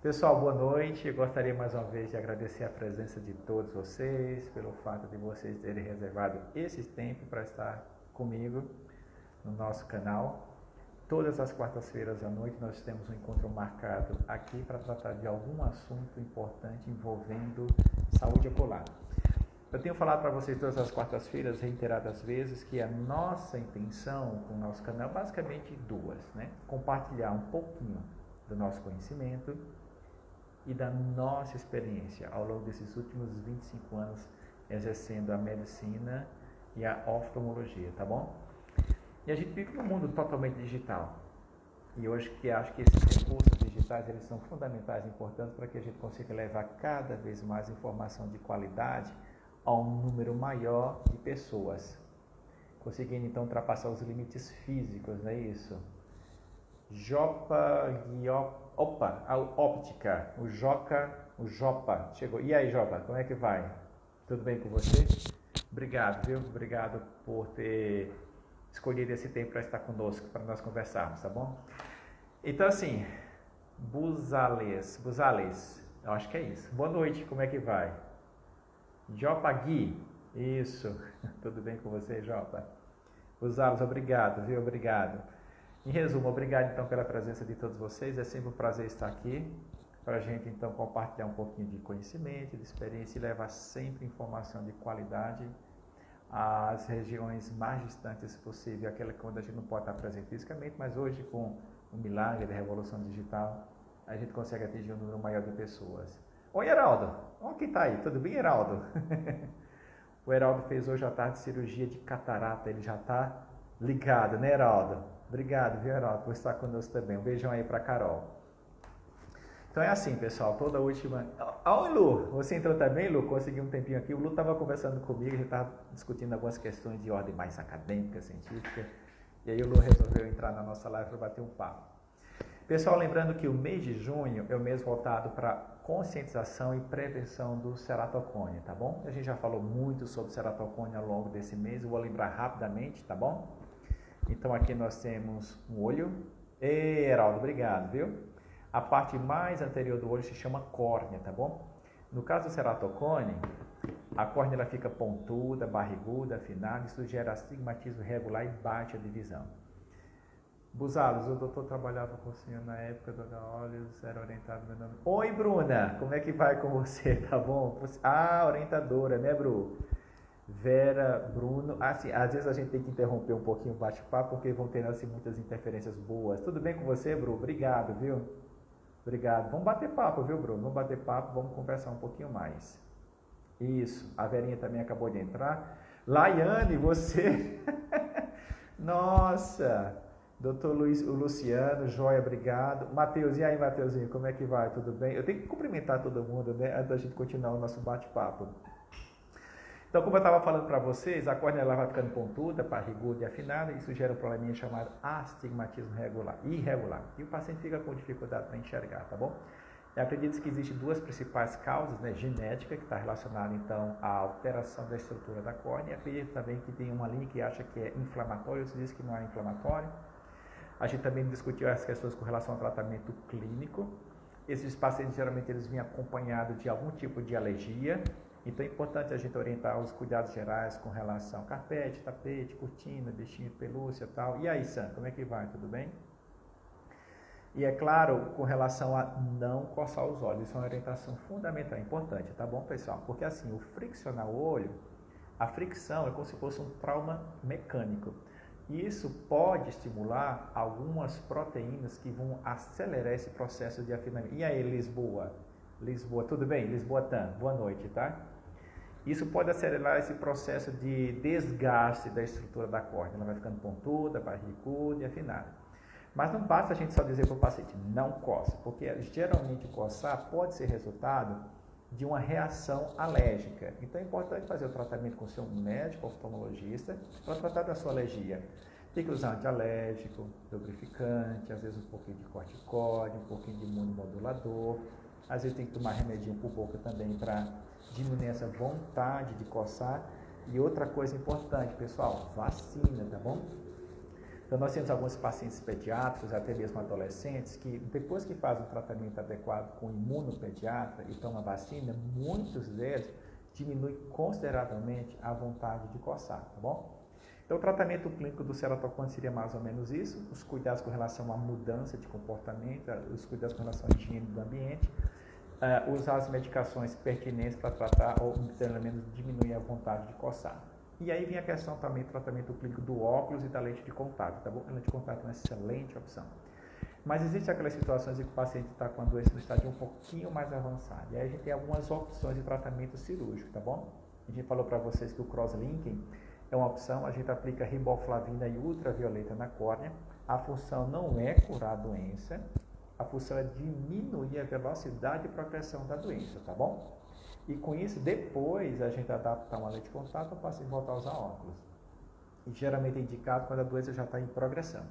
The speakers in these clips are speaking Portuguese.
Pessoal, boa noite. Eu gostaria mais uma vez de agradecer a presença de todos vocês, pelo fato de vocês terem reservado esse tempo para estar comigo no nosso canal. Todas as quartas-feiras à noite nós temos um encontro marcado aqui para tratar de algum assunto importante envolvendo saúde ocular. Eu tenho falado para vocês todas as quartas-feiras, reiteradas vezes, que a nossa intenção com o nosso canal é basicamente duas, né? Compartilhar um pouquinho do nosso conhecimento e da nossa experiência ao longo desses últimos 25 anos exercendo a medicina e a oftalmologia, tá bom? E a gente vive num mundo totalmente digital. E hoje que acho que esses recursos digitais eles são fundamentais e importantes para que a gente consiga levar cada vez mais informação de qualidade a um número maior de pessoas, conseguindo então ultrapassar os limites físicos, não é isso? A óptica, o Jopa, chegou. E aí, Jopa, como é que vai? Tudo bem com você? Obrigado, viu? Obrigado por ter escolhido esse tempo para estar conosco, para nós conversarmos, tá bom? Então, assim, Buzales, eu acho que é isso. Boa noite, como é que vai? Jopa Gui, isso, tudo bem com você, Jopa? Buzales, obrigado, viu? Obrigado. Em resumo, obrigado então pela presença de todos vocês, é sempre um prazer estar aqui para a gente então compartilhar um pouquinho de conhecimento, de experiência e levar sempre informação de qualidade às regiões mais distantes possível, aquela que onde a gente não pode estar presente fisicamente, mas hoje com o milagre da revolução digital, a gente consegue atingir um número maior de pessoas. Oi, Heraldo, olha quem está aí, tudo bem, Heraldo? O Heraldo fez hoje à tarde cirurgia de catarata, ele já está ligado, né, Heraldo? Obrigado, viu, Heraldo, por estar conosco também. Um beijão aí para Carol. Então é assim, pessoal, toda última... Oi, Lu, você entrou também, Lu? Conseguiu um tempinho aqui. O Lu estava conversando comigo, a gente estava discutindo algumas questões de ordem mais acadêmica, científica. E aí o Lu resolveu entrar na nossa live para bater um papo. Pessoal, lembrando que o mês de junho é o mês voltado para conscientização e prevenção do ceratocone, tá bom? A gente já falou muito sobre ceratocone ao longo desse mês, eu vou lembrar rapidamente, tá bom? Então aqui nós temos um olho. Ei, Heraldo, obrigado, viu? A parte mais anterior do olho se chama córnea, tá bom? No caso do ceratocone, a córnea ela fica pontuda, barriguda, afinada, isso gera astigmatismo regular e baixa de visão. Buzalos, o doutor trabalhava com o senhor na época do olhos, era orientado meu nome. Oi, Bruna, como é que vai com você, tá bom? Ah, orientadora, né, Bru? Vera, Bruno, assim, às vezes a gente tem que interromper um pouquinho o bate-papo, porque vão ter assim, muitas interferências boas. Tudo bem com você, Bruno? Obrigado, viu? Obrigado. Vamos bater papo, viu, Bruno? Vamos bater papo, vamos conversar um pouquinho mais. Isso, a Verinha também acabou de entrar. Laiane, você... Nossa! Doutor Luiz, o Luciano, joia, obrigado. Matheus, e aí, Matheusinho, como é que vai? Tudo bem? Eu tenho que cumprimentar todo mundo, né? Antes da gente continuar o nosso bate-papo. Então, como eu estava falando para vocês, a córnea ela vai ficando pontuda, barriguda e afinada, e isso gera um probleminha chamado astigmatismo irregular. E o paciente fica com dificuldade para enxergar, tá bom? Acredita-se que existem duas principais causas, né? Genética, que está relacionada então à alteração da estrutura da córnea. Acredita também que tem uma linha que acha que é inflamatório, outros dizem que não é inflamatório. A gente também discutiu as questões com relação ao tratamento clínico. Esses pacientes geralmente eles vêm acompanhados de algum tipo de alergia. Então é importante a gente orientar os cuidados gerais com relação a carpete, tapete, cortina, bichinho de pelúcia e tal. E aí, Sam, como é que vai? Tudo bem? E é claro, com relação a não coçar os olhos, isso é uma orientação fundamental, importante, tá bom, pessoal? Porque assim, o friccionar o olho, a fricção é como se fosse um trauma mecânico. E isso pode estimular algumas proteínas que vão acelerar esse processo de afinamento. E aí, Lisboa? Lisboa, tudo bem? Lisboa Tan, boa noite, tá? Isso pode acelerar esse processo de desgaste da estrutura da córnea. Ela vai ficando pontuda, barriguda e afinada. Mas não basta a gente só dizer para o paciente, não coça, porque geralmente coçar pode ser resultado de uma reação alérgica. Então é importante fazer o tratamento com o seu médico oftalmologista para tratar da sua alergia. Tem que usar antialérgico, lubrificante, às vezes um pouquinho de corticóide, um pouquinho de imunomodulador. Às vezes tem que tomar remedinho por boca também para diminuir essa vontade de coçar. E outra coisa importante, pessoal, vacina, tá bom? Então, nós temos alguns pacientes pediátricos, até mesmo adolescentes, que depois que fazem um tratamento adequado com imunopediatra e tomam vacina, muitos deles diminuem consideravelmente a vontade de coçar, tá bom? Então, o tratamento clínico do ceratocone seria mais ou menos isso, os cuidados com relação à mudança de comportamento, os cuidados com relação à higiene do ambiente, usar as medicações pertinentes para tratar ou, pelo menos, diminuir a vontade de coçar. E aí vem a questão também do tratamento clínico do óculos e da lente de contato, tá bom? A lente de contato é uma excelente opção. Mas existem aquelas situações em que o paciente está com a doença no estágio um pouquinho mais avançado. E aí a gente tem algumas opções de tratamento cirúrgico, tá bom? A gente falou para vocês que o crosslinking é uma opção, a gente aplica riboflavina e ultravioleta na córnea. A função não é curar a doença, a função é diminuir a velocidade de progressão da doença, tá bom? E com isso, depois a gente adapta uma lente de contato, o paciente voltar a usar óculos. E geralmente é indicado quando a doença já está em progressão.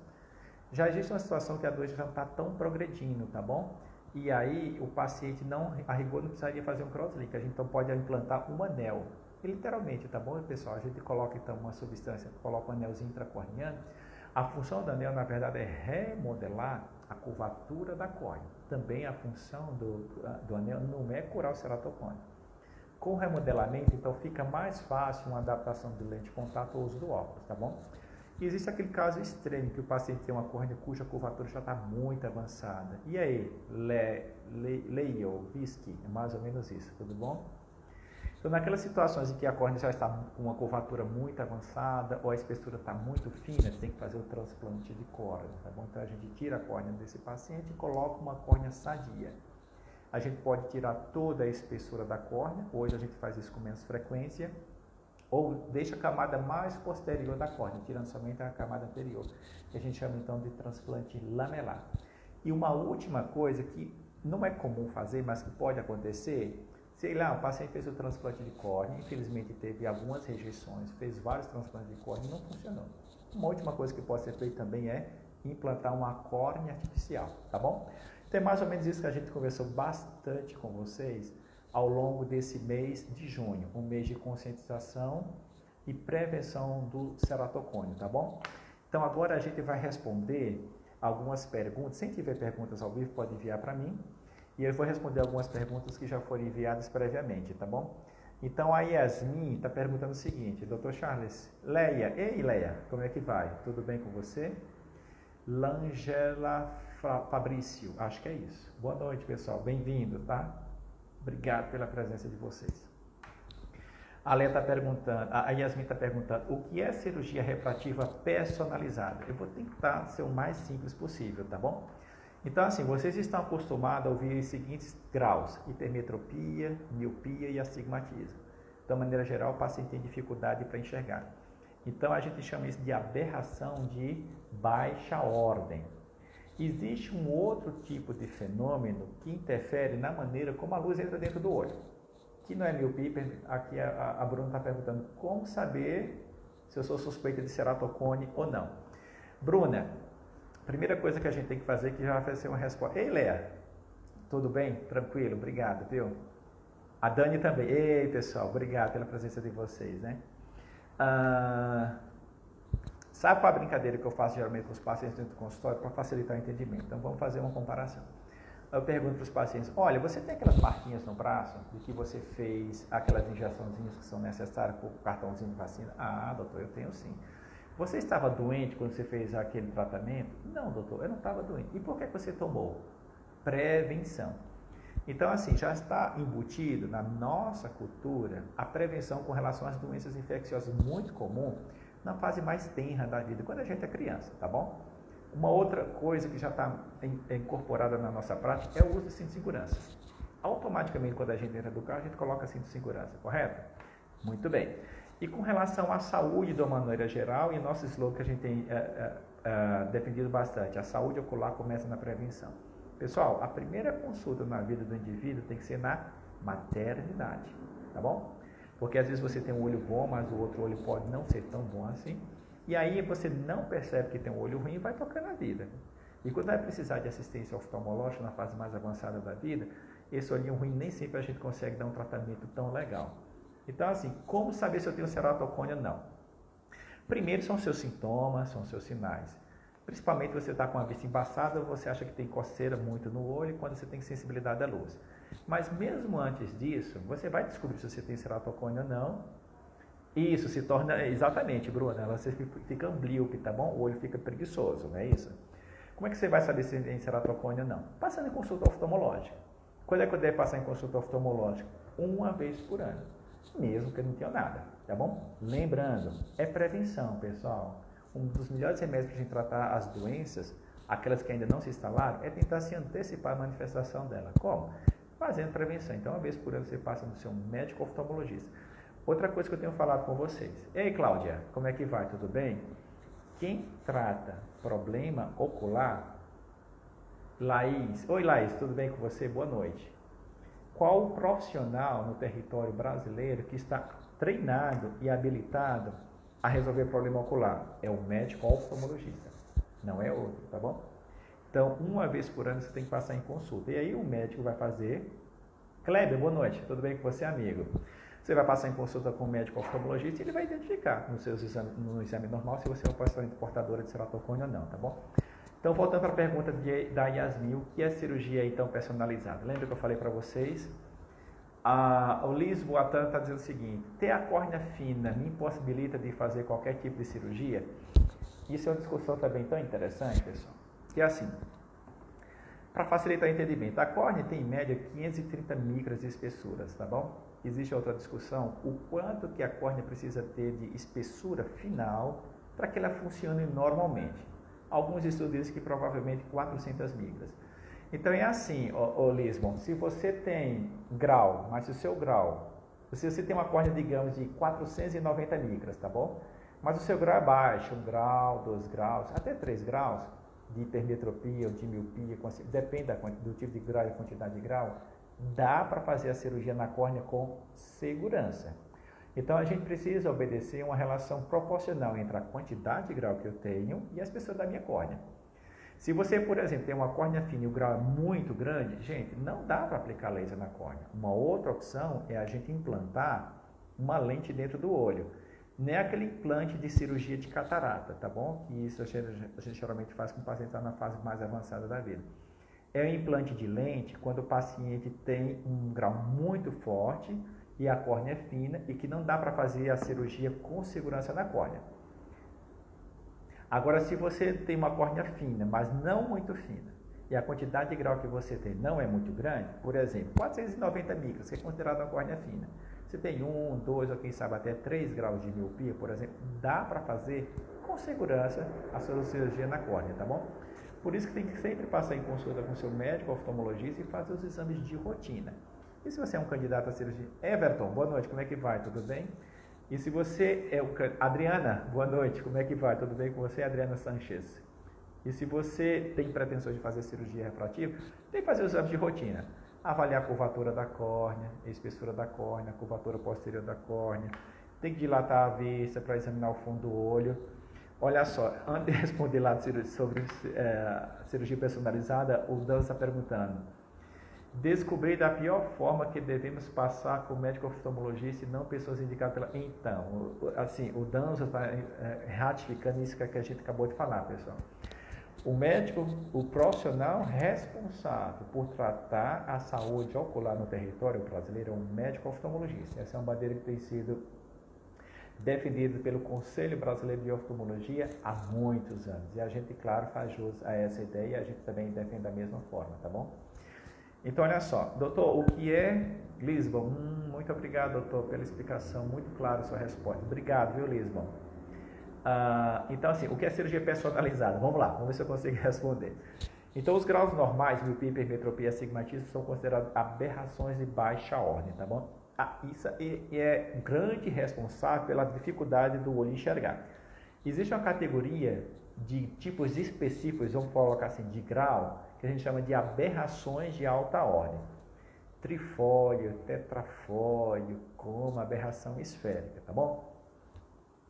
Já existe uma situação que a doença já não está tão progredindo, tá bom? E aí o paciente não, a rigor, não precisaria fazer um crosslink. A gente então pode implantar um anel. E, literalmente, tá bom, pessoal? A gente coloca então uma substância, coloca um anelzinho intracorneano. A função do anel, na verdade, é remodelar a curvatura da córnea. Também a função do anel não é curar o ceratocone. Com o remodelamento, então, fica mais fácil uma adaptação de lente de contato ou uso do óculos, tá bom? E existe aquele caso extremo que o paciente tem uma córnea cuja curvatura já está muito avançada. E aí, Leiovisky, é mais ou menos isso, tudo bom? Então, naquelas situações em que a córnea já está com uma curvatura muito avançada ou a espessura está muito fina, tem que fazer o transplante de córnea, tá bom? Então, a gente tira a córnea desse paciente e coloca uma córnea sadia. A gente pode tirar toda a espessura da córnea, hoje a gente faz isso com menos frequência, ou deixa a camada mais posterior da córnea, tirando somente a camada anterior, que a gente chama então de transplante lamelar. E uma última coisa que não é comum fazer, mas que pode acontecer, sei lá, o paciente fez o transplante de córnea, infelizmente teve algumas rejeições, fez vários transplantes de córnea e não funcionou. Uma última coisa que pode ser feita também é implantar uma córnea artificial, tá bom? Então é mais ou menos isso que a gente conversou bastante com vocês ao longo desse mês de junho, um mês de conscientização e prevenção do ceratocone, tá bom? Então agora a gente vai responder algumas perguntas. Se tiver perguntas ao vivo, pode enviar para mim e eu vou responder algumas perguntas que já foram enviadas previamente, tá bom? Então a Yasmin está perguntando o seguinte: Dr. Charles, Leia, ei Leia, como é que vai? Tudo bem com você? Langela Fabrício, acho que é isso. Boa noite, pessoal. Bem-vindo, tá? Obrigado pela presença de vocês. A Leia está perguntando, a Yasmin está perguntando, o que é cirurgia refrativa personalizada? Eu vou tentar ser o mais simples possível, tá bom? Então, assim, vocês estão acostumados a ouvir os seguintes graus: hipermetropia, miopia e astigmatismo. De uma maneira geral, o paciente tem dificuldade para enxergar. Então, a gente chama isso de aberração de baixa ordem. Existe um outro tipo de fenômeno que interfere na maneira como a luz entra dentro do olho, que não é miopia. Aqui a Bruna está perguntando como saber se eu sou suspeita de ceratocone ou não. Bruna, primeira coisa que a gente tem que fazer, que já vai ser uma resposta. Ei, Léa, tudo bem? Tranquilo? Obrigado, viu? A Dani também. Ei, pessoal, obrigado pela presença de vocês, né? Sabe qual a brincadeira que eu faço geralmente com os pacientes dentro do consultório para facilitar o entendimento? Então vamos fazer uma comparação. Eu pergunto para os pacientes: olha, você tem aquelas marquinhas no braço de que você fez aquelas injeçõezinhas que são necessárias para o cartãozinho de vacina? Ah, doutor, eu tenho sim. Você estava doente quando você fez aquele tratamento? Não, doutor, eu não estava doente. E por que você tomou? Prevenção. Então, assim, já está embutido na nossa cultura a prevenção com relação às doenças infecciosas muito comum na fase mais tenra da vida, quando a gente é criança, tá bom? Uma outra coisa que já está incorporada na nossa prática é o uso de cinto de segurança. Automaticamente, quando a gente entra do carro, a gente coloca cinto de segurança, correto? Muito bem. E com relação à saúde de uma maneira geral, e nosso slogan que a gente tem defendido bastante, a saúde ocular começa na prevenção. Pessoal, a primeira consulta na vida do indivíduo tem que ser na maternidade, tá bom? Porque às vezes você tem um olho bom, mas o outro olho pode não ser tão bom assim. E aí você não percebe que tem um olho ruim e vai tocando a vida. E quando vai precisar de assistência oftalmológica na fase mais avançada da vida, esse olhinho ruim nem sempre a gente consegue dar um tratamento tão legal. Então, assim, como saber se eu tenho ceratocone ou não? Primeiro são seus sintomas, são seus sinais. Principalmente você está com a vista embaçada, você acha que tem coceira muito no olho quando você tem sensibilidade à luz. Mas mesmo antes disso, você vai descobrir se você tem ceratocone ou não. Isso se torna, exatamente, Bruna, você fica amblíope, tá bom? O olho fica preguiçoso, não é isso? Como é que você vai saber se tem ceratocone ou não? Passando em consulta oftalmológica. Quando é que eu devo passar em consulta oftalmológica? Uma vez por ano, mesmo que eu não tenha nada, tá bom? Lembrando, é prevenção, pessoal. Um dos melhores remédios para a gente tratar as doenças, aquelas que ainda não se instalaram, é tentar se antecipar a manifestação dela. Como? Fazendo prevenção. Então, uma vez por ano você passa no seu médico oftalmologista. Outra coisa que eu tenho falado com vocês. Ei, Cláudia, como é que vai? Tudo bem? Quem trata problema ocular, Laís. Oi, Laís, tudo bem com você? Boa noite. Qual o profissional no território brasileiro que está treinado e habilitado a resolver problema ocular? É o médico oftalmologista, não é outro, tá bom? Então, uma vez por ano você tem que passar em consulta. E aí o médico vai fazer... Kleber, boa noite, tudo bem com você, amigo? Você vai passar em consulta com o médico oftalmologista e ele vai identificar no exame normal se você é uma paciente portadora de ceratocone ou não, tá bom? Então, voltando para a pergunta da Yasmin, o que é cirurgia então personalizada? Lembra que eu falei para vocês? O Liz Boatan está dizendo o seguinte: ter a córnea fina me impossibilita de fazer qualquer tipo de cirurgia? Isso é uma discussão também tão interessante, pessoal, que é assim, para facilitar o entendimento, a córnea tem em média 530 micras de espessuras, tá bom? Existe outra discussão, o quanto que a córnea precisa ter de espessura final para que ela funcione normalmente. Alguns estudos dizem que provavelmente 400 micras. Então é assim, Lisbon, se você tem grau, mas se o seu grau, se você tem uma córnea, digamos, de 490 micras, tá bom? Mas o seu grau é baixo, 1 grau, 2 graus, até 3 graus de hipermetropia ou de miopia, depende do tipo de grau e quantidade de grau, dá para fazer a cirurgia na córnea com segurança. Então a gente precisa obedecer uma relação proporcional entre a quantidade de grau que eu tenho e a espessura da minha córnea. Se você, por exemplo, tem uma córnea fina e o grau é muito grande, gente, não dá para aplicar laser na córnea. Uma outra opção é a gente implantar uma lente dentro do olho. Não é aquele implante de cirurgia de catarata, tá bom? Que isso a gente geralmente faz com o paciente está na fase mais avançada da vida. É um implante de lente quando o paciente tem um grau muito forte e a córnea é fina e que não dá para fazer a cirurgia com segurança na córnea. Agora, se você tem uma córnea fina, mas não muito fina, e a quantidade de grau que você tem não é muito grande, por exemplo, 490 micras, que é considerado uma córnea fina, você tem 1, 2 ou quem sabe até 3 graus de miopia, por exemplo, dá para fazer com segurança a sua cirurgia na córnea, tá bom? Por isso que tem que sempre passar em consulta com o seu médico oftalmologista e fazer os exames de rotina. E se você é um candidato à cirurgia? Everton, boa noite, como é que vai? Tudo bem? E se você é o... Adriana, boa noite, como é que vai? Tudo bem com você, Adriana Sanchez? E se você tem pretensões de fazer cirurgia refrativa, tem que fazer os exames de rotina. Avaliar a curvatura da córnea, a espessura da córnea, a curvatura posterior da córnea. Tem que dilatar a vista para examinar o fundo do olho. Olha só, antes de responder lá sobre cirurgia personalizada, o Dan está perguntando: descobrir da pior forma que devemos passar com o médico oftalmologista e não pessoas indicadas pela... Então, assim, o Dan está ratificando isso que a gente acabou de falar, pessoal. O médico, o profissional responsável por tratar a saúde ocular no território brasileiro é um médico oftalmologista. Essa é uma bandeira que tem sido defendida pelo Conselho Brasileiro de Oftalmologia há muitos anos. E a gente, claro, faz jus a essa ideia e a gente também defende da mesma forma, tá bom? Então, olha só, doutor, o que é Lisbon? Muito obrigado, doutor, pela explicação, muito clara a sua resposta. Obrigado, viu, Lisbon? Então, assim, o que é cirurgia personalizada? Vamos lá, vamos ver se eu consigo responder. Então, os graus normais, miopia, hipermetropia e astigmatismo, são considerados aberrações de baixa ordem, tá bom? Isso é grande responsável pela dificuldade do olho enxergar. Existe uma categoria de tipos específicos, vamos colocar assim, de grau, que a gente chama de aberrações de alta ordem. Trifólio, tetrafólio, coma, aberração esférica, tá bom?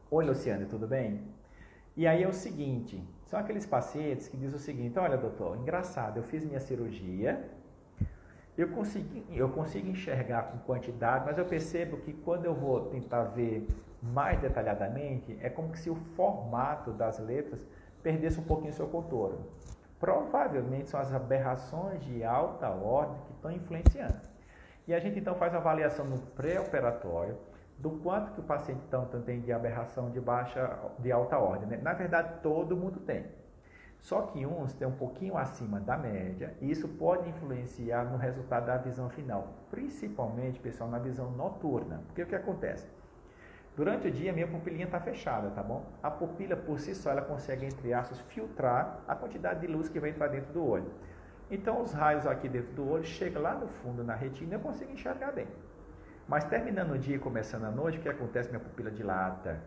Oi, Luciane, tudo bem? E aí é o seguinte, são aqueles pacientes que dizem o seguinte: olha, doutor, engraçado, eu fiz minha cirurgia, eu consigo enxergar com quantidade, mas eu percebo que quando eu vou tentar ver mais detalhadamente, é como se o formato das letras perdesse um pouquinho o seu contorno. Provavelmente são as aberrações de alta ordem que estão influenciando. E a gente então faz a avaliação no pré-operatório do quanto que o paciente tanto tem de aberração de alta ordem, né? Na verdade, todo mundo tem. Só que uns têm um pouquinho acima da média e isso pode influenciar no resultado da visão final, principalmente, pessoal, na visão noturna. Porque o que acontece? Durante o dia, minha pupilinha está fechada, tá bom? A pupila, por si só, ela consegue, entre aspas, filtrar a quantidade de luz que vem para dentro do olho. Então, os raios aqui dentro do olho chegam lá no fundo, na retina, e eu consigo enxergar bem. Mas terminando o dia e começando a noite, o que acontece? Minha pupila dilata.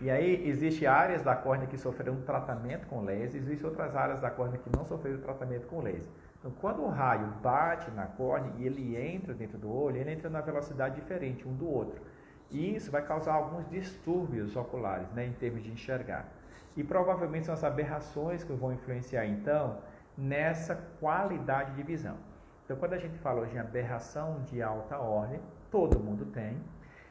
E aí, existem áreas da córnea que sofreram um tratamento com laser, existem outras áreas da córnea que não sofreram tratamento com laser. Então, quando o raio bate na córnea e ele entra dentro do olho, ele entra numa velocidade diferente um do outro. E isso vai causar alguns distúrbios oculares, né, em termos de enxergar. E provavelmente são as aberrações que vão influenciar, então, nessa qualidade de visão. Então, quando a gente fala hoje em aberração de alta ordem, todo mundo tem,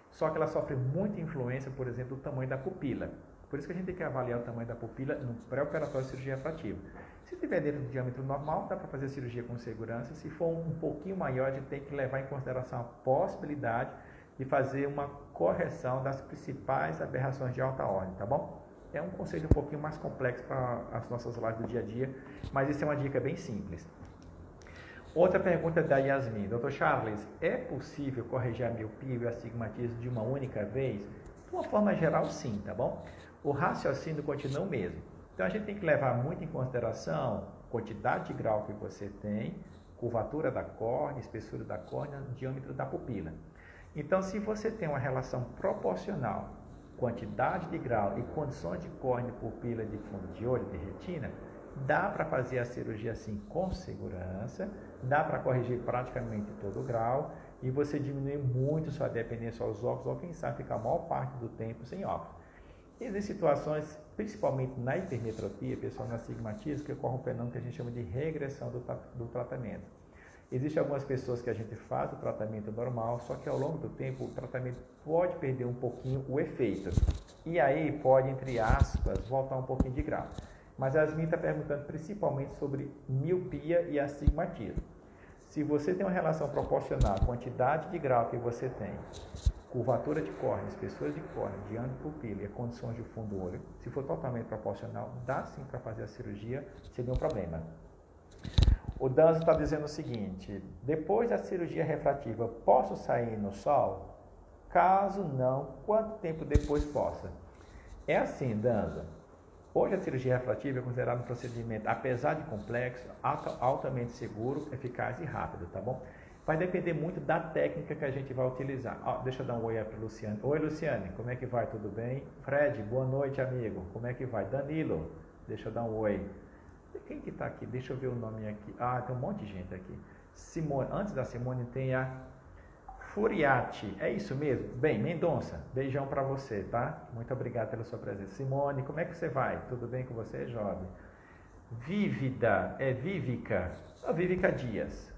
só que ela sofre muita influência, por exemplo, do tamanho da pupila. Por isso que a gente tem que avaliar o tamanho da pupila no pré-operatório de cirurgia refrativa. Se estiver dentro do diâmetro normal, dá para fazer a cirurgia com segurança. Se for um pouquinho maior, a gente tem que levar em consideração a possibilidade de fazer uma correção das principais aberrações de alta ordem, tá bom? É um conceito um pouquinho mais complexo para as nossas lives do dia a dia, mas isso é uma dica bem simples. Outra pergunta da Yasmin. Dr. Charles, é possível corrigir a miopia e o astigmatismo de uma única vez? De uma forma geral, sim, tá bom? O raciocínio continua o mesmo. Então, a gente tem que levar muito em consideração a quantidade de grau que você tem, curvatura da córnea, espessura da córnea, diâmetro da pupila. Então, se você tem uma relação proporcional, quantidade de grau e condições de córnea, pupila de fundo de olho, de retina, dá para fazer a cirurgia assim com segurança, dá para corrigir praticamente todo o grau e você diminui muito sua dependência aos óculos ou quem sabe ficar a maior parte do tempo sem óculos. Existem situações, principalmente na hipermetropia, pessoal, na astigmatismo, que ocorre um fenômeno que a gente chama de regressão do tratamento. Existem algumas pessoas que a gente faz o tratamento normal, só que ao longo do tempo o tratamento pode perder um pouquinho o efeito. E aí pode, entre aspas, voltar um pouquinho de grau. Mas a Yasmin está perguntando principalmente sobre miopia e astigmatismo. Se você tem uma relação proporcional à quantidade de grau que você tem, curvatura de córnea, espessura de córnea, diâmetro de pupila e condições de fundo do olho, se for totalmente proporcional, dá sim para fazer a cirurgia sem nenhum problema. O Danzo está dizendo o seguinte: depois da cirurgia refrativa, posso sair no sol? Caso não, quanto tempo depois possa? É assim, Danzo. Hoje a cirurgia refrativa é considerada um procedimento, apesar de complexo, altamente seguro, eficaz e rápido, tá bom? Vai depender muito da técnica que a gente vai utilizar. Deixa eu dar um oi para a Luciane. Oi, Luciane, como é que vai? Tudo bem? Fred, boa noite, amigo. Como é que vai? Danilo, deixa eu dar um oi. Quem que está aqui? Deixa eu ver o nome aqui. Tem um monte de gente aqui. Simone, antes da Simone tem a Furiati, é isso mesmo? Bem, Mendonça, beijão para você, tá? Muito obrigado pela sua presença. Simone, como é que você vai? Tudo bem com você, jovem? Vívida, Vívica, Vívica Dias.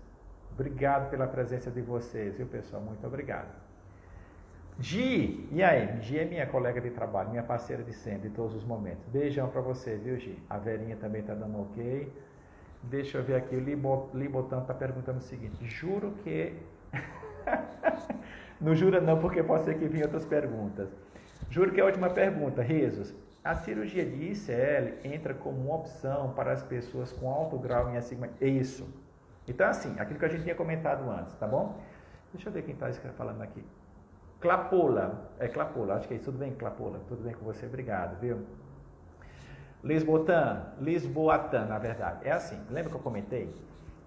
Obrigado pela presença de vocês, viu, pessoal? Muito obrigado. Gi, e aí? Gi é minha colega de trabalho, minha parceira de sempre, de todos os momentos. Beijão para você, viu, Gi? A Verinha também tá dando ok. Deixa eu ver aqui, o Libotan está perguntando o seguinte: juro que... Não jura não, porque pode ser que venham outras perguntas. Juro que é a última pergunta, Rezos. A cirurgia de ICL entra como uma opção para as pessoas com alto grau em astigmatismo? É isso. Então, assim, aquilo que a gente tinha comentado antes, tá bom? Deixa eu ver quem está falando aqui. Clapola, Clapola, acho que é isso. Tudo bem, Clapola? Tudo bem com você? Obrigado, viu? Lisboatan, na verdade. É assim, lembra que eu comentei?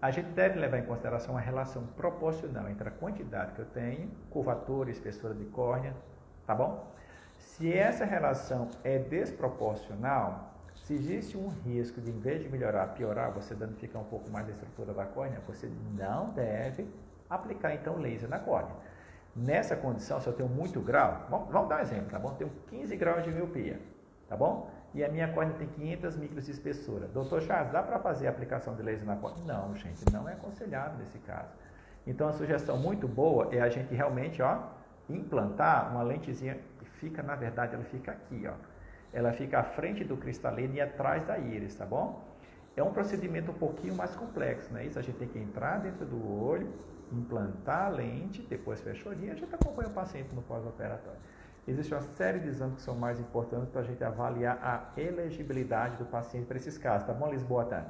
A gente deve levar em consideração uma relação proporcional entre a quantidade que eu tenho, curvatura, espessura de córnea, tá bom? Se essa relação é desproporcional, se existe um risco de, em vez de melhorar, piorar, você danificar um pouco mais a estrutura da córnea, você não deve aplicar, então, laser na córnea. Nessa condição, se eu tenho muito grau, vamos dar um exemplo, tá bom? Eu tenho 15 graus de miopia, tá bom? E a minha córnea tem 500 micros de espessura. Doutor Charles, dá para fazer a aplicação de laser na córnea? Não, gente, não é aconselhado nesse caso. Então, a sugestão muito boa é a gente realmente, implantar uma lentezinha que fica, na verdade, ela fica aqui, Ela fica à frente do cristalino e atrás da íris, tá bom? É um procedimento um pouquinho mais complexo, não é isso? A gente tem que entrar dentro do olho, implantar a lente, depois fecha o olhinho e a gente acompanha o paciente no pós-operatório. Existe uma série de exames que são mais importantes para a gente avaliar a elegibilidade do paciente para esses casos, tá bom, Lisboa? Tá?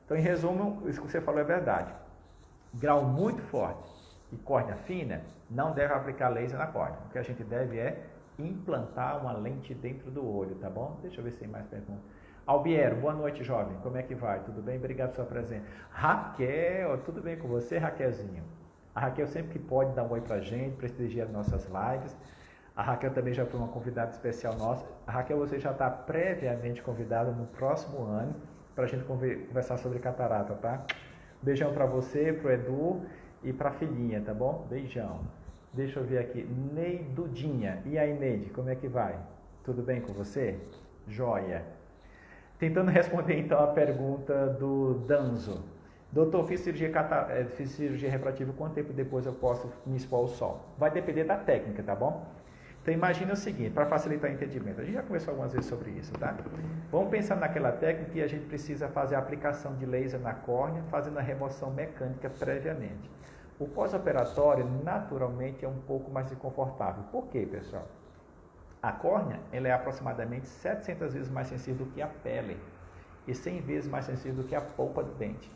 Então, em resumo, isso que você falou é verdade. Grau muito forte e córnea fina, não deve aplicar laser na córnea. O que a gente deve é implantar uma lente dentro do olho, tá bom? Deixa eu ver se tem mais perguntas. Albiero, boa noite, jovem. Como é que vai? Tudo bem? Obrigado pela sua presença. Raquel, tudo bem com você, Raquelzinho? A Raquel sempre que pode dá um oi pra gente, prestigia as nossas lives. A Raquel também já foi uma convidada especial nossa. A Raquel, você já está previamente convidada no próximo ano para a gente conversar sobre catarata, tá? Beijão para você, pro Edu e para a filhinha, tá bom? Beijão. Deixa eu ver aqui. Neidudinha. E aí, Neide, como é que vai? Tudo bem com você? Joia. Tentando responder então a pergunta do Danzo. Doutor, fiz cirurgia refrativa, quanto tempo depois eu posso me expor ao sol? Vai depender da técnica, tá bom? Então imagina o seguinte, para facilitar o entendimento, a gente já conversou algumas vezes sobre isso, tá? Vamos pensar naquela técnica que a gente precisa fazer a aplicação de laser na córnea, fazendo a remoção mecânica previamente. O pós-operatório, naturalmente, é um pouco mais desconfortável. Por quê, pessoal? A córnea, ela é aproximadamente 700 vezes mais sensível do que a pele e 100 vezes mais sensível do que a polpa do dente.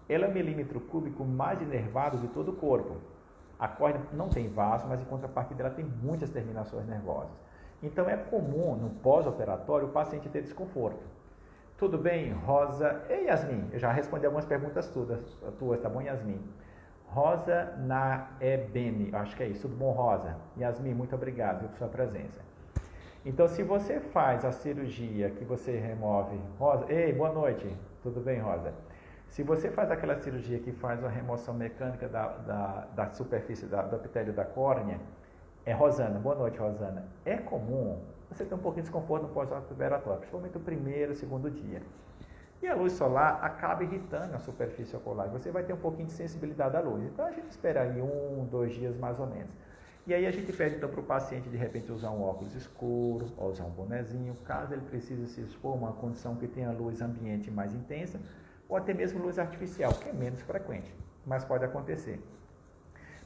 Ela é o milímetro cúbico mais inervado de todo o corpo. A córnea não tem vaso, mas em contrapartida ela tem muitas terminações nervosas. Então é comum no pós-operatório o paciente ter desconforto. Tudo bem, Rosa? Ei, Yasmin, eu já respondi algumas perguntas tuas, tá bom, Yasmin? Rosa Naebene, acho que é isso. Tudo bom, Rosa? Yasmin, muito obrigado por sua presença. Então, se você faz a cirurgia que você remove... Rosa, ei, boa noite. Tudo bem, Rosa? Se você faz aquela cirurgia que faz a remoção mecânica da superfície do epitélio da córnea, Rosana, boa noite, Rosana. É comum você ter um pouquinho de desconforto no pós-operatório, principalmente o primeiro, segundo dia. E a luz solar acaba irritando a superfície ocular. Você vai ter um pouquinho de sensibilidade à luz. Então, a gente espera aí 1, 2 dias mais ou menos. E aí a gente pede então para o paciente de repente usar um óculos escuro, ou usar um bonezinho, caso ele precise se expor a uma condição que tenha luz ambiente mais intensa, ou até mesmo luz artificial, que é menos frequente, mas pode acontecer.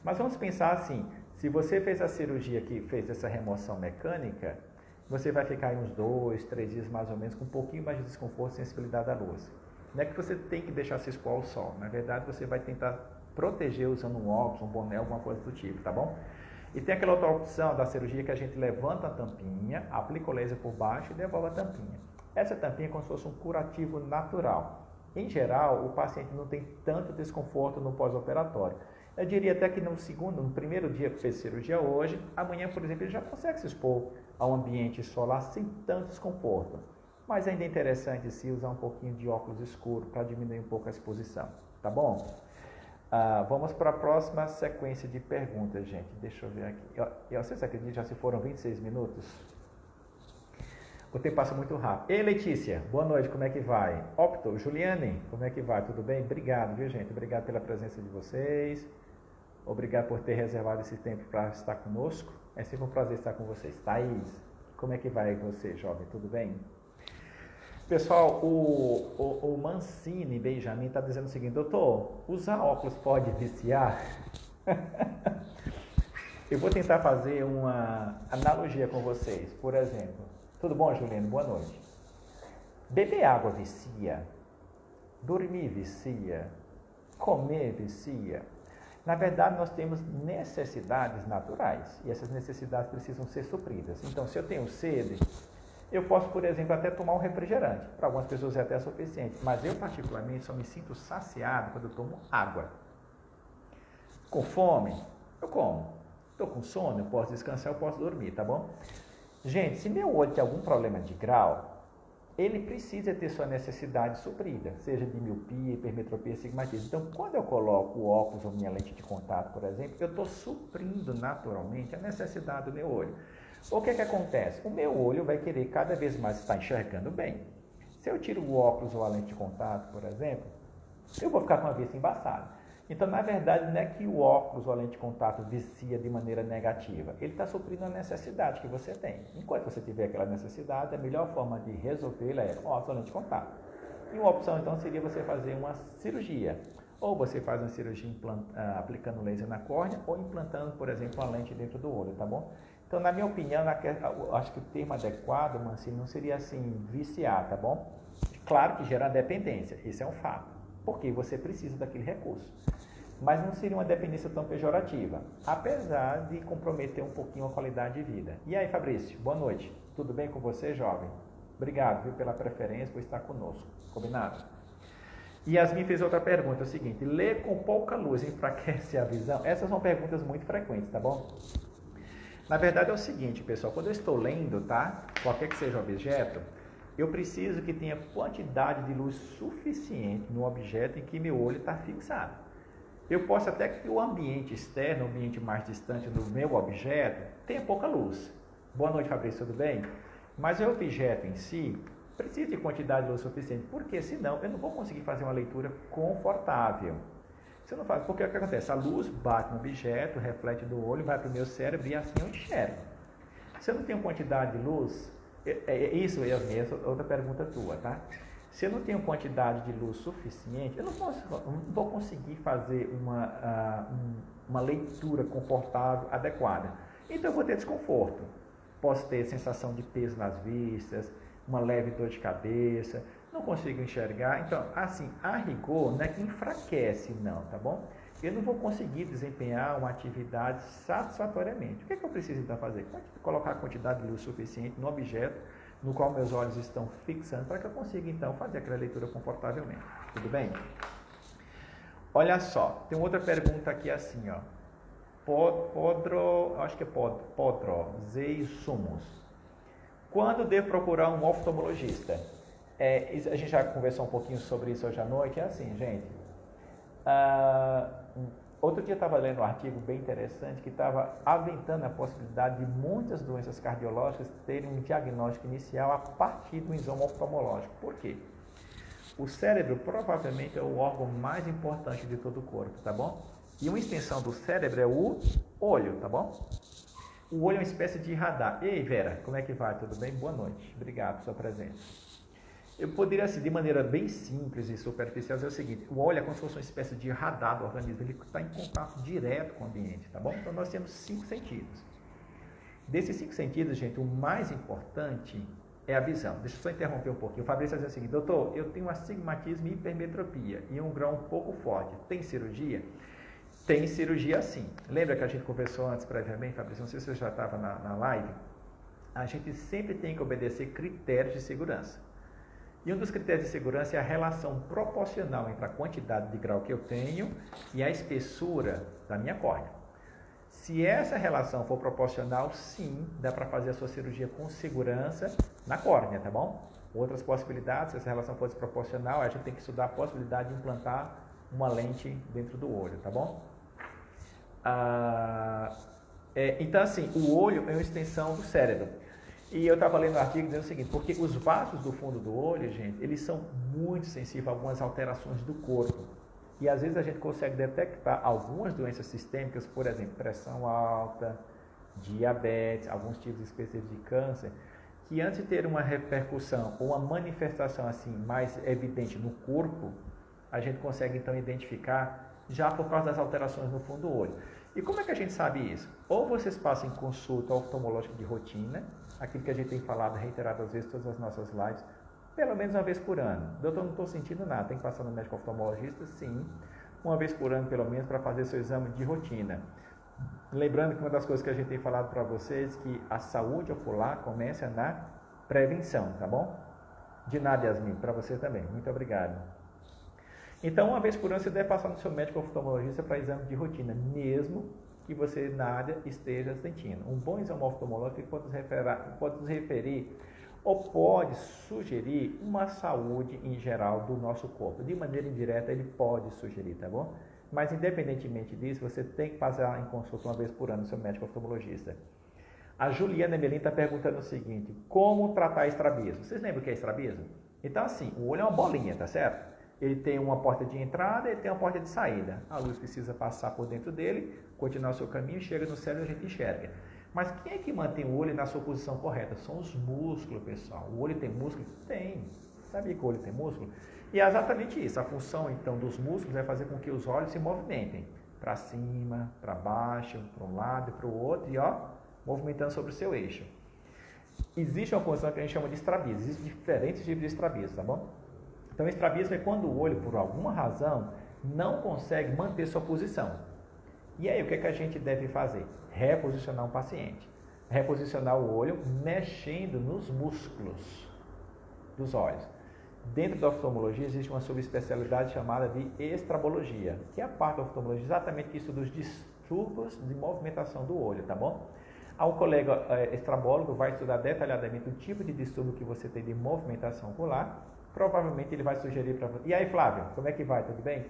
Mas vamos pensar assim, se você fez a cirurgia que fez essa remoção mecânica, você vai ficar aí uns 2, 3 dias mais ou menos com um pouquinho mais de desconforto e sensibilidade à luz. Não é que você tem que deixar se expor ao sol, na verdade você vai tentar proteger usando um óculos, um boné, alguma coisa do tipo, tá bom? E tem aquela outra opção da cirurgia que a gente levanta a tampinha, aplica o laser por baixo e devolve a tampinha. Essa tampinha é como se fosse um curativo natural. Em geral, o paciente não tem tanto desconforto no pós-operatório. Eu diria até que no primeiro dia que fez cirurgia hoje, amanhã, por exemplo, ele já consegue se expor ao ambiente solar sem tanto desconforto. Mas ainda é interessante se usar um pouquinho de óculos escuro para diminuir um pouco a exposição, tá bom? Vamos para a próxima sequência de perguntas, gente. Deixa eu ver aqui. Vocês acreditam que já se foram 26 minutos? O tempo passa muito rápido. Ei, Letícia, boa noite, como é que vai? Opto, Juliane, como é que vai? Tudo bem? Obrigado, viu, gente? Obrigado pela presença de vocês. Obrigado por ter reservado esse tempo para estar conosco. É sempre um prazer estar com vocês. Thaís, como é que vai você, jovem? Tudo bem? Pessoal, o Mancini Benjamin está dizendo o seguinte: doutor, usar óculos pode viciar? Eu vou tentar fazer uma analogia com vocês. Por exemplo, tudo bom, Juliano? Boa noite. Beber água vicia, dormir vicia, comer vicia. Na verdade, nós temos necessidades naturais e essas necessidades precisam ser supridas. Então, se eu tenho sede, eu posso, por exemplo, até tomar um refrigerante. Para algumas pessoas é até suficiente, mas eu particularmente só me sinto saciado quando eu tomo água. Com fome, eu como. Estou com sono, eu posso descansar, eu posso dormir, tá bom? Gente, se meu olho tem algum problema de grau, ele precisa ter sua necessidade suprida, seja de miopia, hipermetropia, astigmatismo. Então, quando eu coloco o óculos ou minha lente de contato, por exemplo, eu estou suprindo naturalmente a necessidade do meu olho. O que acontece? O meu olho vai querer cada vez mais estar enxergando bem. Se eu tiro o óculos ou a lente de contato, por exemplo, eu vou ficar com a vista embaçada. Então, na verdade, não é que o óculos ou a lente de contato vicia de maneira negativa. Ele está suprindo a necessidade que você tem. Enquanto você tiver aquela necessidade, a melhor forma de resolvê-la é óculos ou lente de contato. E uma opção, então, seria você fazer uma cirurgia. Ou você faz uma cirurgia aplicando laser na córnea ou implantando, por exemplo, uma lente dentro do olho, tá bom? Então, na minha opinião, eu acho que o termo adequado, Mancini, não seria assim, viciar, tá bom? Claro que gera dependência, esse é um fato, porque você precisa daquele recurso. Mas não seria uma dependência tão pejorativa, apesar de comprometer um pouquinho a qualidade de vida. E aí, Fabrício, boa noite. Tudo bem com você, jovem? Obrigado, viu, pela preferência por estar conosco. Combinado? Yasmin fez outra pergunta, é o seguinte: ler com pouca luz enfraquece a visão? Essas são perguntas muito frequentes, tá bom? Na verdade é o seguinte, pessoal, quando eu estou lendo, tá? Qualquer que seja o objeto, eu preciso que tenha quantidade de luz suficiente no objeto em que meu olho está fixado. Eu posso até que o ambiente externo, o ambiente mais distante do meu objeto, tenha pouca luz. Boa noite, Fabrício, tudo bem? Mas o objeto em si precisa de quantidade de luz suficiente, porque senão eu não vou conseguir fazer uma leitura confortável. Se eu não faço, porque o que acontece? A luz bate no objeto, reflete do olho, vai para o meu cérebro e assim eu enxergo. Se eu não tenho quantidade de luz, isso, Yasmin, essa é outra pergunta tua, tá? Se eu não tenho quantidade de luz suficiente, eu não vou conseguir fazer uma leitura confortável, adequada. Então eu vou ter desconforto. Posso ter sensação de peso nas vistas, uma leve dor de cabeça, não consigo enxergar. Então, assim, a rigor, não é que enfraquece, não, tá bom? Eu não vou conseguir desempenhar uma atividade satisfatoriamente. O que é que eu preciso, então, fazer? Colocar a quantidade de luz suficiente no objeto no qual meus olhos estão fixando, para que eu consiga, então, fazer aquela leitura confortavelmente. Tudo bem? Olha só, tem outra pergunta aqui assim, ó. Acho que é Podro, Zei Sumos. Quando devo procurar um oftalmologista? A gente já conversou um pouquinho sobre isso hoje à noite. É assim, gente. Outro dia eu estava lendo um artigo bem interessante que estava aventando a possibilidade de muitas doenças cardiológicas terem um diagnóstico inicial a partir do exame oftalmológico. Por quê? O cérebro provavelmente é o órgão mais importante de todo o corpo, tá bom? E uma extensão do cérebro é o olho, tá bom? O olho é uma espécie de radar. Ei, Vera, como é que vai? Tudo bem? Boa noite. Obrigado pela sua presença. Eu poderia, assim, de maneira bem simples e superficial, dizer o seguinte: o olho é como se fosse uma espécie de radar do organismo. Ele está em contato direto com o ambiente, tá bom? Então, nós temos 5 sentidos. Desses 5 sentidos, gente, o mais importante é a visão. Deixa eu só interromper um pouquinho. O Fabrício vai dizer o seguinte: doutor, eu tenho astigmatismo e hipermetropia e um grau um pouco forte. Tem cirurgia? Tem cirurgia sim. Lembra que a gente conversou antes previamente, Fabrício? Não sei se você já estava na live. A gente sempre tem que obedecer critérios de segurança. E um dos critérios de segurança é a relação proporcional entre a quantidade de grau que eu tenho e a espessura da minha córnea. Se essa relação for proporcional, sim, dá para fazer a sua cirurgia com segurança na córnea, tá bom? Outras possibilidades, se essa relação for desproporcional, a gente tem que estudar a possibilidade de implantar uma lente dentro do olho, tá bom? Então, assim, o olho é uma extensão do cérebro. E eu estava lendo um artigo dizendo o seguinte: porque os vasos do fundo do olho, gente, eles são muito sensíveis a algumas alterações do corpo. E às vezes a gente consegue detectar algumas doenças sistêmicas, por exemplo, pressão alta, diabetes, alguns tipos específicos de câncer, que antes de ter uma repercussão ou uma manifestação assim mais evidente no corpo, a gente consegue então identificar já por causa das alterações no fundo do olho. E como é que a gente sabe isso? Ou vocês passam em consulta oftalmológica de rotina, aquilo que a gente tem falado reiteradas vezes em todas as nossas lives, pelo menos uma vez por ano. Doutor, não estou sentindo nada, tem que passar no médico oftalmologista? Sim, uma vez por ano pelo menos, para fazer seu exame de rotina. Lembrando que uma das coisas que a gente tem falado para vocês é que a saúde ocular começa na prevenção, tá bom? De nada, Yasmin, para você também. Muito obrigado. Então, uma vez por ano, você deve passar no seu médico oftalmologista para exame de rotina, mesmo que você nada esteja sentindo. Um bom exame oftalmológico pode nos referir ou pode sugerir uma saúde em geral do nosso corpo. De maneira indireta, ele pode sugerir, tá bom? Mas, independentemente disso, você tem que passar em consulta uma vez por ano no seu médico oftalmologista. A Juliana Emelin está perguntando o seguinte: como tratar estrabismo? Vocês lembram o que é estrabismo? Então, assim, o olho é uma bolinha, tá certo? Ele tem uma porta de entrada e ele tem uma porta de saída. A luz precisa passar por dentro dele, continuar o seu caminho, chega no cérebro e a gente enxerga. Mas quem é que mantém o olho na sua posição correta? São os músculos, pessoal. O olho tem músculo? Tem. Sabia que o olho tem músculo? E é exatamente isso. A função, então, dos músculos é fazer com que os olhos se movimentem. Para cima, para baixo, para um lado e para o outro. E, ó, movimentando sobre o seu eixo. Existe uma posição que a gente chama de estrabismo. Existem diferentes tipos de estrabismo, tá bom? Então, estrabismo é quando o olho, por alguma razão, não consegue manter sua posição. E aí, o que é que a gente deve fazer? Reposicionar um paciente. Reposicionar o olho mexendo nos músculos dos olhos. Dentro da oftalmologia existe uma subespecialidade chamada de estrabologia, que é a parte da oftalmologia exatamente que estuda os distúrbios de movimentação do olho, tá bom? O colega estrabólogo vai estudar detalhadamente o tipo de distúrbio que você tem de movimentação ocular. Provavelmente ele vai sugerir para você. E aí, Flávio, como é que vai? Tudo bem?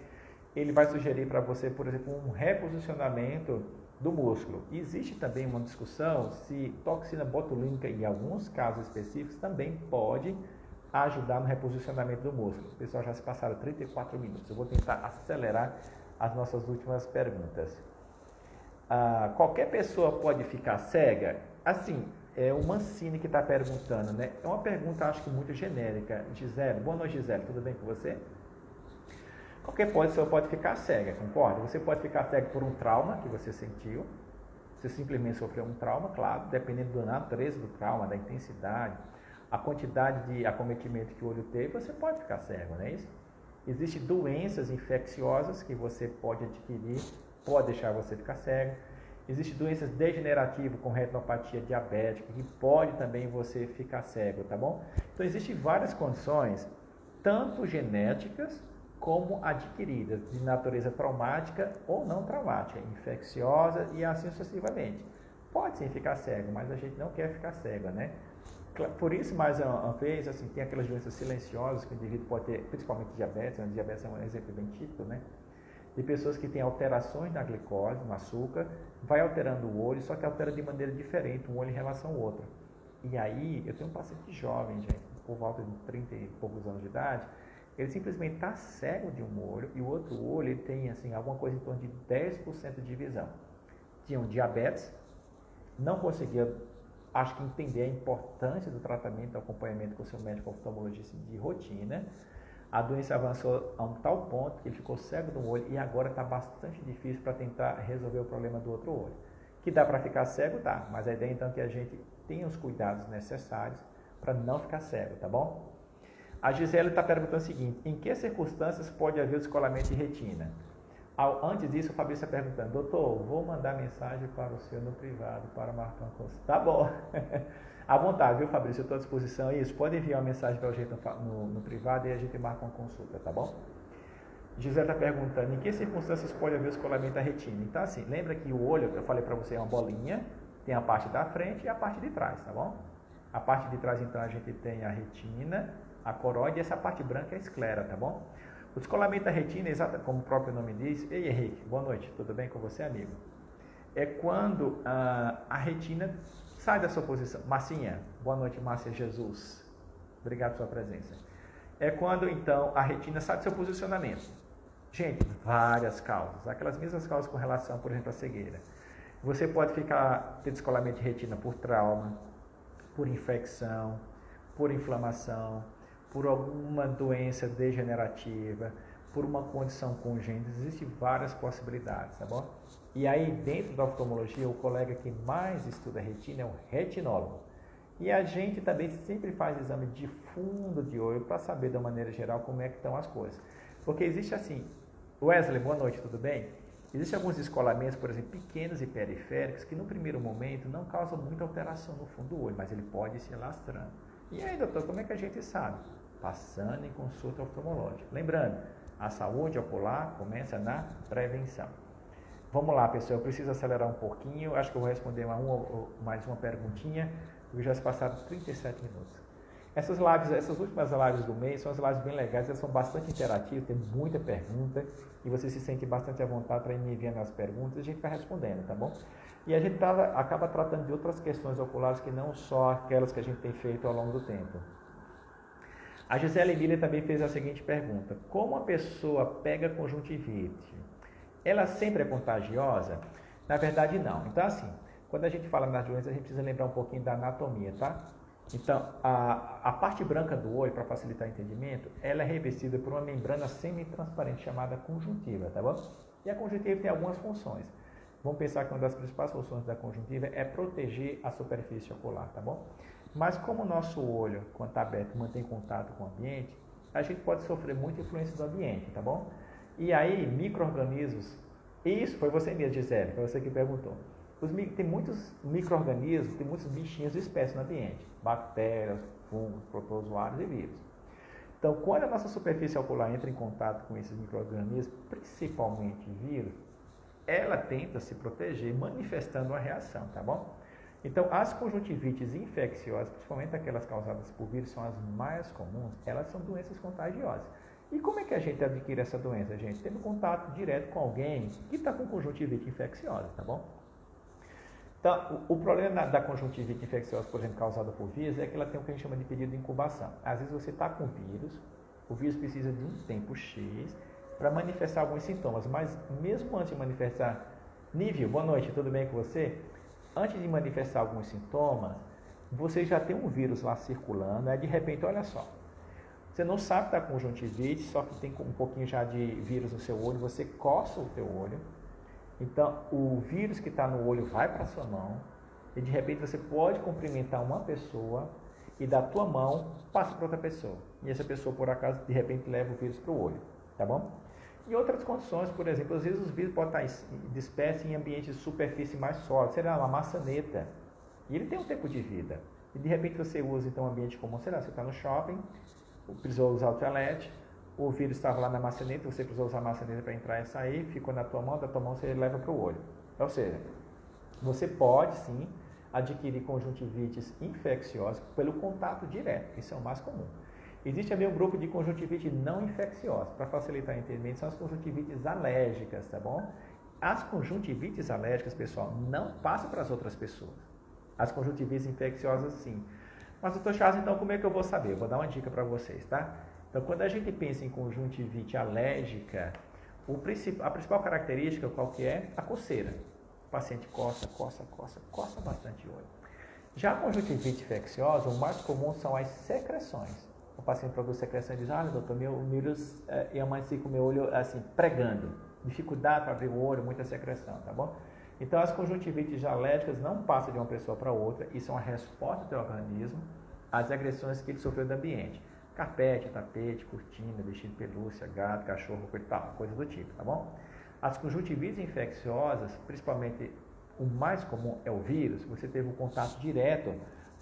Ele vai sugerir para você, por exemplo, um reposicionamento do músculo. Existe também uma discussão se toxina botulínica, em alguns casos específicos, também pode ajudar no reposicionamento do músculo. Pessoal, já se passaram 34 minutos. Eu vou tentar acelerar as nossas últimas perguntas. Qualquer pessoa pode ficar cega? Assim, é o Mancini que está perguntando, né? É uma pergunta, acho que muito genérica. Gisele, boa noite, Gisele, tudo bem com você? Qualquer pessoa pode ficar cega, concorda? Você pode ficar cego por um trauma que você sentiu. Você simplesmente sofreu um trauma, claro, dependendo da natureza do trauma, da intensidade, a quantidade de acometimento que o olho teve, você pode ficar cego, não é isso? Existem doenças infecciosas que você pode adquirir, pode deixar você ficar cego. Existem doenças degenerativas com retinopatia diabética, que pode também você ficar cego, tá bom? Então, existem várias condições, tanto genéticas como adquiridas, de natureza traumática ou não traumática, infecciosa e assim sucessivamente. Pode sim ficar cego, mas a gente não quer ficar cego, né? Por isso, mais uma vez, assim, tem aquelas doenças silenciosas que o indivíduo pode ter, principalmente diabetes, né? Diabetes é um exemplo bem típico, né? De pessoas que têm alterações na glicose, no açúcar, vai alterando o olho, só que altera de maneira diferente um olho em relação ao outro. E aí, eu tenho um paciente jovem, gente, por volta de 30 e poucos anos de idade, ele simplesmente está cego de um olho e o outro olho ele tem assim, alguma coisa em torno de 10% de visão. Tinha um diabetes, não conseguia, acho que entender a importância do tratamento, do acompanhamento com o seu médico oftalmologista de rotina. A doença avançou a um tal ponto que ele ficou cego de um olho e agora está bastante difícil para tentar resolver o problema do outro olho. Que dá para ficar cego? Dá, mas a ideia então é que a gente tenha os cuidados necessários para não ficar cego, tá bom? A Gisele está perguntando o seguinte, em que circunstâncias pode haver o descolamento de retina? Antes disso, o Fabrício está perguntando, doutor, vou mandar mensagem para o senhor no privado para marcar uma consulta. Tá bom. À vontade, viu, Fabrício? Eu estou à disposição. É isso. Pode enviar uma mensagem para a gente no privado e a gente marca uma consulta, tá bom? Gisele está perguntando, em que circunstâncias pode haver o descolamento da retina? Então, assim, lembra que o olho, eu falei para você, é uma bolinha, tem a parte da frente e a parte de trás, tá bom? A parte de trás, então, a gente tem a retina, a coroide e essa parte branca é a esclera, tá bom? O descolamento da retina, como o próprio nome diz, ei Henrique, boa noite, tudo bem com você, amigo? É quando a retina sai da sua posição. Marcinha, boa noite, Márcia Jesus, obrigado pela sua presença. É quando, então, a retina sai do seu posicionamento. Gente, várias causas, aquelas mesmas causas com relação, por exemplo, à cegueira. Você pode ter descolamento de retina por trauma, por infecção, por inflamação, por alguma doença degenerativa, por uma condição congênita, existem várias possibilidades, tá bom? E aí, dentro da oftalmologia, o colega que mais estuda retina é o retinólogo. E a gente também sempre faz exame de fundo de olho para saber, de uma maneira geral, como é que estão as coisas. Porque existe assim, Wesley, boa noite, tudo bem? Existem alguns descolamentos, por exemplo, pequenos e periféricos, que no primeiro momento não causam muita alteração no fundo do olho, mas ele pode se alastrando. E aí, doutor, como é que a gente sabe? Passando em consulta oftalmológica. Lembrando, a saúde ocular começa na prevenção. Vamos lá, pessoal, eu preciso acelerar um pouquinho, acho que eu vou responder mais uma perguntinha, porque já se passaram 37 minutos. Essas últimas lives do mês são as lives bem legais, elas são bastante interativas, tem muita pergunta e você se sente bastante à vontade para ir me enviando as perguntas e a gente vai respondendo, tá bom? E a gente acaba tratando de outras questões oculares que não só aquelas que a gente tem feito ao longo do tempo. A Gisele Miller também fez a seguinte pergunta: como a pessoa pega conjuntivite? Ela sempre é contagiosa? Na verdade, não. Então, assim, quando a gente fala nas doenças, a gente precisa lembrar um pouquinho da anatomia, tá? Então, a parte branca do olho, para facilitar o entendimento, ela é revestida por uma membrana semi-transparente chamada conjuntiva, tá bom? E a conjuntiva tem algumas funções. Vamos pensar que uma das principais funções da conjuntiva é proteger a superfície ocular, tá bom? Mas como o nosso olho, quando está aberto, mantém contato com o ambiente, a gente pode sofrer muita influência do ambiente, tá bom? E aí, micro-organismos, isso foi você mesmo, Gisele, foi você que perguntou. Tem muitos micro-organismos, tem muitos bichinhos e espécies no ambiente, bactérias, fungos, protozoários e vírus. Então, quando a nossa superfície ocular entra em contato com esses micro-organismos, principalmente vírus, ela tenta se proteger manifestando uma reação, tá bom? Então, as conjuntivites infecciosas, principalmente aquelas causadas por vírus, são as mais comuns, elas são doenças contagiosas. E como é que a gente adquire essa doença, gente? Tendo contato direto com alguém que está com conjuntivite infecciosa, tá bom? Então, o problema da conjuntivite infecciosa, por exemplo, causada por vírus, é que ela tem o que a gente chama de período de incubação. Às vezes você está com o vírus precisa de um tempo X para manifestar alguns sintomas, mas mesmo antes de manifestar... Nível, boa noite, tudo bem com você? Antes de manifestar alguns sintomas, você já tem um vírus lá circulando, aí de repente, olha só, você não sabe que está com conjuntivite, só que tem um pouquinho já de vírus no seu olho, você coça o teu olho, então o vírus que está no olho vai para a sua mão, e de repente você pode cumprimentar uma pessoa, e da tua mão passa para outra pessoa, e essa pessoa por acaso de repente leva o vírus para o olho, tá bom? Em outras condições, por exemplo, às vezes os vírus podem estar dispersos em ambientes de superfície mais sólida, sei lá, uma maçaneta, e ele tem um tempo de vida. E de repente você usa então um ambiente comum, sei lá, você está no shopping, precisou usar o toalete, o vírus estava lá na maçaneta, você precisou usar a maçaneta para entrar e sair, ficou na tua mão, da tua mão você leva para o olho. Ou seja, você pode sim adquirir conjuntivites infecciosas pelo contato direto, isso é o mais comum. Existe também um grupo de conjuntivite não infecciosa. Para facilitar o entendimento, são as conjuntivites alérgicas, tá bom? As conjuntivites alérgicas, pessoal, não passam para as outras pessoas. As conjuntivites infecciosas, sim. Mas, doutor Charles, então como é que eu vou saber? Eu vou dar uma dica para vocês, tá? Então, quando a gente pensa em conjuntivite alérgica, a principal característica, qual que é? A coceira. O paciente coça bastante o olho. Já a conjuntivite infecciosa, o mais comum são as secreções. O paciente produz secreção e diz, olha doutor, meu vírus, eu amanheci com o meu olho assim, pregando, dificuldade para abrir o olho, muita secreção, tá bom? Então as conjuntivites alérgicas não passam de uma pessoa para outra, isso é uma resposta do teu organismo às agressões que ele sofreu do ambiente. Carpete, tapete, cortina, vestido de pelúcia, gato, cachorro, coisa do tipo, tá bom? As conjuntivites infecciosas, principalmente o mais comum é o vírus, você teve um contato direto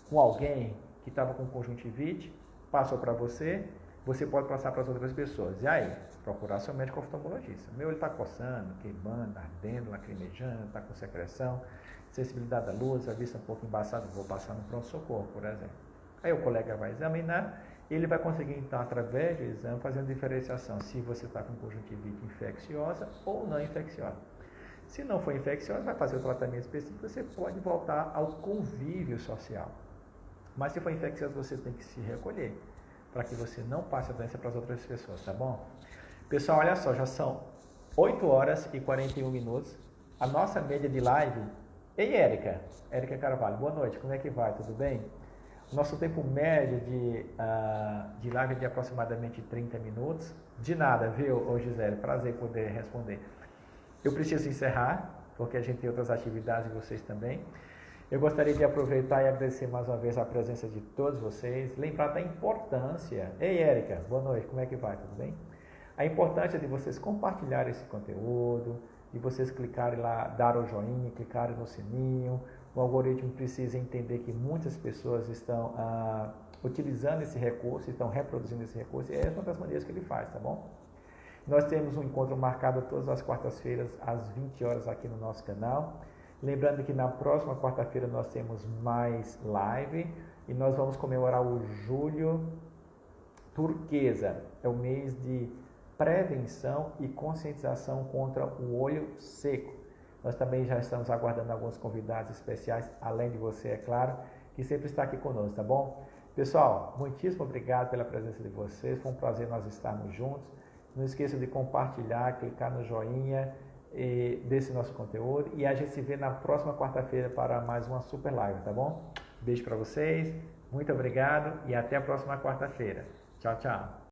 com alguém que estava com conjuntivite, passou para você, você pode passar para as outras pessoas. E aí, procurar seu médico oftalmologista. Meu olho está coçando, queimando, ardendo, lacrimejando, está com secreção, sensibilidade da luz, a vista um pouco embaçada, vou passar no pronto-socorro, por exemplo. Aí o colega vai examinar, ele vai conseguir, então, através do exame, fazer uma diferenciação se você está com conjuntivite infecciosa ou não infecciosa. Se não for infecciosa, vai fazer o tratamento específico, você pode voltar ao convívio social. Mas se for infeccioso, você tem que se recolher, para que você não passe a doença para as outras pessoas, tá bom? Pessoal, olha só, já são 8 horas e 41 minutos. A nossa média de live... Ei, Érica Carvalho, boa noite, como é que vai? Tudo bem? Nosso tempo médio de live é de aproximadamente 30 minutos. De nada, viu, ô Gisele? Prazer poder responder. Eu preciso encerrar, porque a gente tem outras atividades e vocês também. Eu gostaria de aproveitar e agradecer mais uma vez a presença de todos vocês, lembrar da importância... Ei, Érica, boa noite, como é que vai? Tudo bem? A importância de vocês compartilharem esse conteúdo, de vocês clicarem lá, dar o joinha, clicarem no sininho. O algoritmo precisa entender que muitas pessoas estão utilizando esse recurso, estão reproduzindo esse recurso, e essa é uma das maneiras que ele faz, tá bom? Nós temos um encontro marcado todas as quartas-feiras, às 20 horas aqui no nosso canal. Lembrando que na próxima quarta-feira nós temos mais live e nós vamos comemorar o Julho Turquesa. É o mês de prevenção e conscientização contra o olho seco. Nós também já estamos aguardando alguns convidados especiais, além de você, é claro, que sempre está aqui conosco, tá bom? Pessoal, muitíssimo obrigado pela presença de vocês. Foi um prazer nós estarmos juntos. Não esqueça de compartilhar, clicar no joinha desse nosso conteúdo. E a gente se vê na próxima quarta-feira para mais uma super live, tá bom? Beijo para vocês. Muito obrigado e até a próxima quarta-feira. Tchau, tchau.